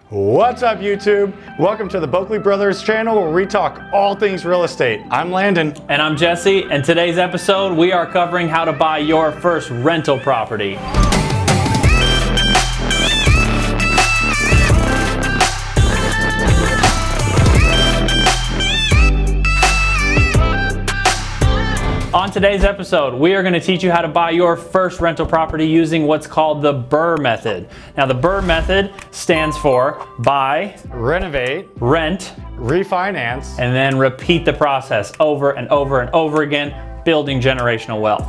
What's up, YouTube? Welcome to the Boeckle Brothers channel where we talk all things real estate. I'm Landon. And I'm Jesse, and today's episode we are covering how to buy your first rental property. On today's episode, we are going to teach you how to buy your first rental property using what's called the Burr Method. Now, the Burr Method stands for buy, Renovate, rent, refinance, and then repeat the process over and over and over again, building generational wealth.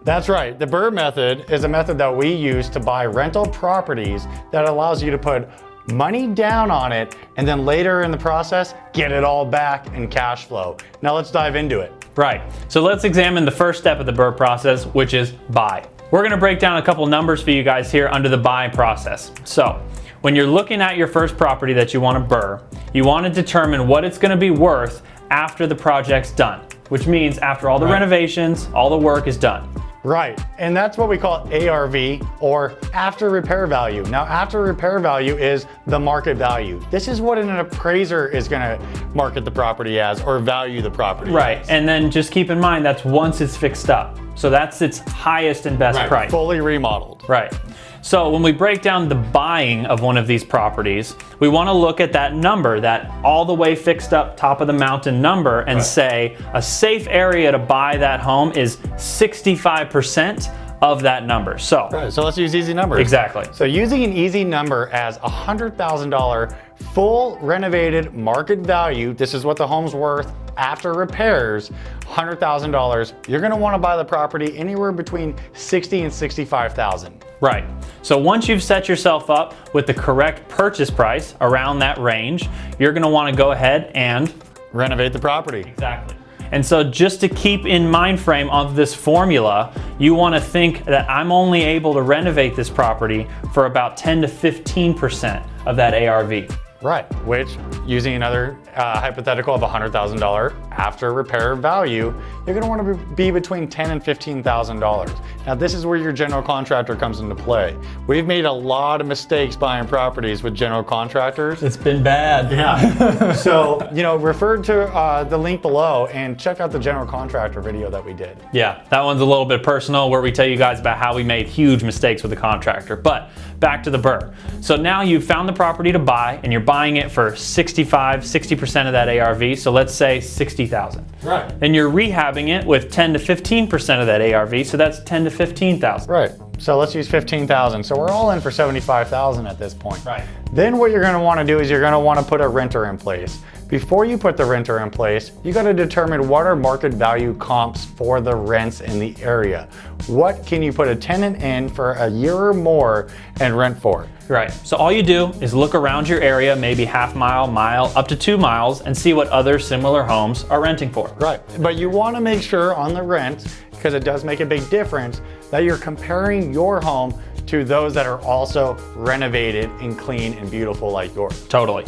That's right. The Burr Method is a method that we use to buy rental properties that allows you to put money down on it and then later in the process, get it all back in cash flow. Now let's dive into it. Right, so let's examine the first step of the Burr process, which is buy. We're gonna break down a couple numbers for you guys here under the buy process. So, when you're looking at your first property that you wanna burr, you wanna determine what it's gonna be worth after the project's done, which means after all the renovations, all the work is done. Right, and that's what we call ARV, or after repair value. Now, after repair value is the market value. This is what an appraiser is gonna market the property as, or value the property Right, as. and then just keep in mind that's once it's fixed up. So that's its highest and best price. Fully remodeled. Right. So when we break down the buying of one of these properties, we want to look at that number, that all the way fixed up top of the mountain number, and say a safe area to buy that home is 65% of that number. So, So let's use easy numbers. Exactly. So using an easy number as $100,000 full renovated market value, this is what the home's worth after repairs, $100,000, you're gonna wanna buy the property anywhere between $60,000 and $65,000. Right. So once you've set yourself up with the correct purchase price around that range, you're gonna wanna go ahead and renovate the property. Exactly. And so just to keep in mind frame of this formula, you want to think that I'm only able to renovate this property for about 10 to 15% of that ARV. Right, which using another hypothetical of $100,000 after repair value, you're gonna wanna be between $10,000 and $15,000. Now this is where your general contractor comes into play. We've made a lot of mistakes buying properties with general contractors. It's been bad. Yeah. So, refer to the link below and check out the general contractor video that we did. Yeah, that one's a little bit personal where we tell you guys about how we made huge mistakes with the contractor. But back to the Burr. So now you've found the property to buy and you're buying it for 60% of that ARV. So let's say 60,000. Right. And you're rehabbing it with 10 to 15% of that ARV. So that's 10 to 15,000. Right. So let's use 15,000. So we're all in for 75,000 at this point. Right. Then what you're going to want to do is you're going to want to put a renter in place. Before you put the renter in place, you got to determine what are market value comps for the rents in the area. What can you put a tenant in for a year or more and rent for? Right. So all you do is look around your area, maybe half mile, mile, up to 2 miles, and see what other similar homes are renting for. Right. But you want to make sure on the rent, because it does make a big difference, that you're comparing your home to those that are also renovated and clean and beautiful like yours. Totally.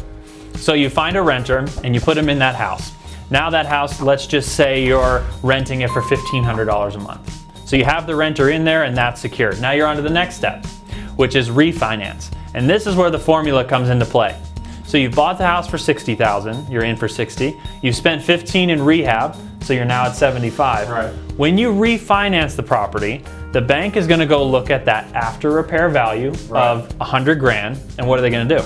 So you find a renter and you put them in that house. Now that house, let's just say you're renting it for $1,500 a month. So you have the renter in there and that's secured. Now you're on to the next step, which is refinance. And this is where the formula comes into play. So you bought the house for $60,000, you're in for 60. You've spent 15 in rehab, so you're now at 75. Right. When you refinance the property, the bank is gonna go look at that after repair value of 100 grand, and what are they gonna do?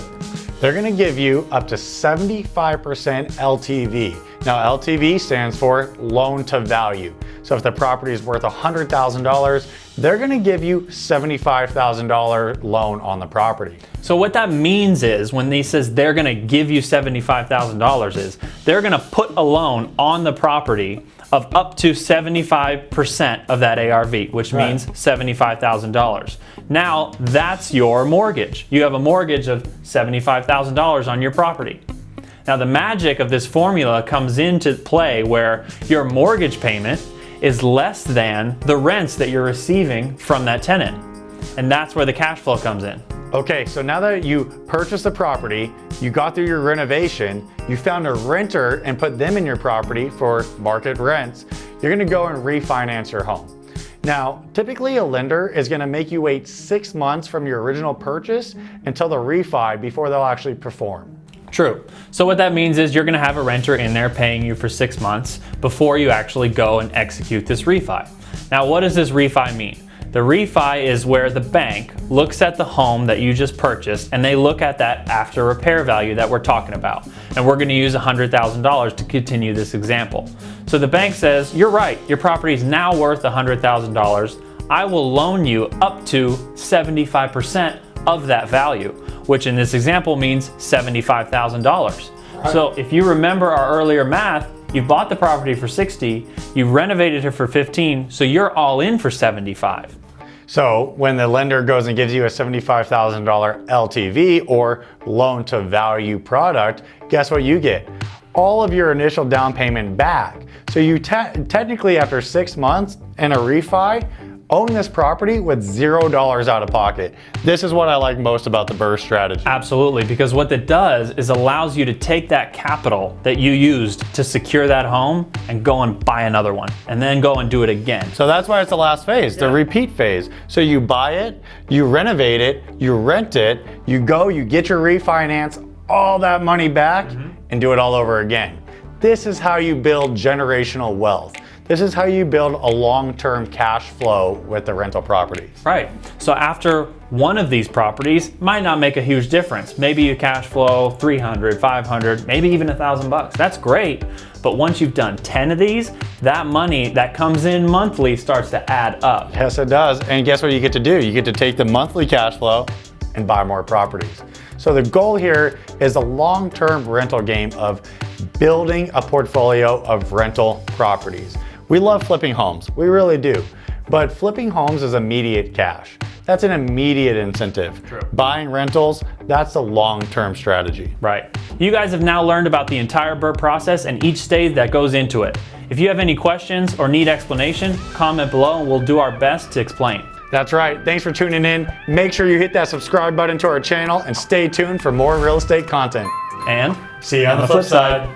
They're gonna give you up to 75% LTV. Now LTV stands for loan to value. So if the property is worth $100,000, they're gonna give you $75,000 loan on the property. So what that means is when he says they're gonna give you $75,000 is they're gonna put a loan on the property of up to 75% of that ARV, which means $75,000. Now that's your mortgage. You have a mortgage of $75,000 on your property. Now the magic of this formula comes into play where your mortgage payment is less than the rents that you're receiving from that tenant. And that's where the cash flow comes in. Okay, so now that you purchased the property, you got through your renovation, you found a renter and put them in your property for market rents, you're gonna go and refinance your home. Now, typically a lender is going to make you wait 6 months from your original purchase until the refi before they'll actually perform. True. So what that means is you're going to have a renter in there paying you for 6 months before you actually go and execute this refi. Now, what does this refi mean? The refi is where the bank looks at the home that you just purchased and they look at that after repair value that we're talking about. And we're going to use $100,000 to continue this example. So the bank says, you're right, your property is now worth $100,000. I will loan you up to 75% of that value, which in this example means $75,000. Right. So if you remember our earlier math, you bought the property for 60, you renovated it for 15, so you're all in for 75. So when the lender goes and gives you a $75,000 LTV or loan to value product, guess what you get? All of your initial down payment back. So you technically after 6 months in a refi, own this property with $0 out of pocket. This is what I like most about the Burr strategy. Absolutely, because what that does is allows you to take that capital that you used to secure that home and go and buy another one and then go and do it again. So that's why it's the last phase, the repeat phase. So you buy it, you renovate it, you rent it, you go, you get your refinance, all that money back and do it all over again. This is how you build generational wealth. This is how you build a long-term cash flow with the rental properties. Right. So after one of these properties might not make a huge difference. Maybe you cash flow 300, 500, maybe even $1,000. That's great. But once you've done 10 of these, that money that comes in monthly starts to add up. Yes, it does. And guess what you get to do? You get to take the monthly cash flow and buy more properties. So the goal here is a long-term rental game of building a portfolio of rental properties. We love flipping homes, we really do. But flipping homes is immediate cash. That's an immediate incentive. True. Buying rentals, that's a long-term strategy. Right. You guys have now learned about the entire Burr process and each stage that goes into it. If you have any questions or need explanation, comment below and we'll do our best to explain. That's right. Thanks for tuning in. Make sure you hit that subscribe button to our channel and stay tuned for more real estate content. And see you on the flip side.